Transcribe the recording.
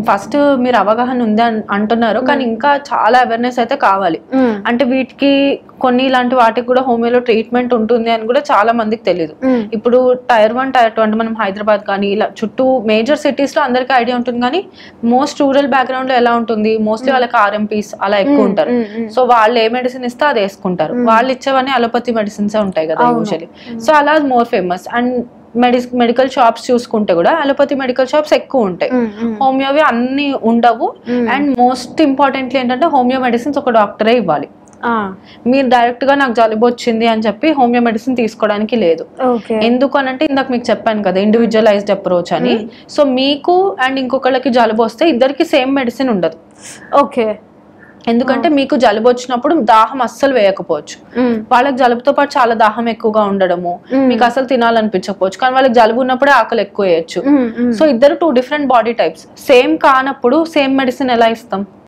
First మీరు అవగాహన ఉంది అంటున్నారు, కానీ ఇంకా చాలా అవేర్నెస్ అయితే కావాలి. అంటే వీటికి కొన్ని ఇలాంటి వాటికి కూడా హోమియోలో ట్రీట్మెంట్ ఉంటుంది అని కూడా చాలా మందికి తెలియదు. ఇప్పుడు టైర్ 1 టైర్ 2 అంటే మనం హైదరాబాద్ కానీ ఇలా చుట్టూ మేజర్ సిటీస్ లో అందరికీ ఐడియా ఉంటుంది, కానీ మోస్ట్ రూరల్ బ్యాక్గ్రౌండ్ లో ఎలా ఉంటుంది, మోస్ట్లీ వాళ్ళకి RMPs అలా ఎక్కువ ఉంటారు. సో వాళ్ళు ఏ మెడిసిన్ ఇస్తే అది వేసుకుంటారు. వాళ్ళు ఇచ్చేవన్నీ అలోపతి మెడిసిన్స్ ఉంటాయి కదా యూజువల్లీ. సో అలా more famous. And medical shops చూసుకుంటే కూడా అలోపతి మెడికల్ షాప్స్ ఎక్కువ ఉంటాయి, హోమియోవి అన్ని ఉండవు. అండ్ మోస్ట్ ఇంపార్టెంట్లీ ఏంటంటే హోమియో మెడిసిన్స్ ఒక డాక్టరే ఇవ్వాలి. మీరు డైరెక్ట్ గా నాకు జలుబు వచ్చింది అని చెప్పి హోమియో మెడిసిన్ తీసుకోవడానికి లేదు. ఎందుకు అని అంటే ఇందాక మీకు చెప్పాను కదా ఇండివిజువలైజ్డ్ అప్రోచ్ అని. సో మీకు అండ్ ఇంకొకళ్ళకి జలుబు వస్తే ఇద్దరికి సేమ్ మెడిసిన్ ఉండదు. ఓకే. ఎందుకంటే మీకు జలుబు వచ్చినప్పుడు దాహం అస్సలు వేయకపోవచ్చు, వాళ్ళకి జలుబుతో పాటు చాలా దాహం ఎక్కువగా ఉండడము, మీకు అసలు తినాలనిపించకపోవచ్చు, కానీ వాళ్ళకి జలుబు ఉన్నప్పుడే ఆకలి ఎక్కువ వేయచ్చు. సో ఇద్దరు 2 డిఫరెంట్ బాడీ టైప్స్, సేమ్ కానప్పుడు సేమ్ మెడిసిన్ ఎలా ఇస్తాం?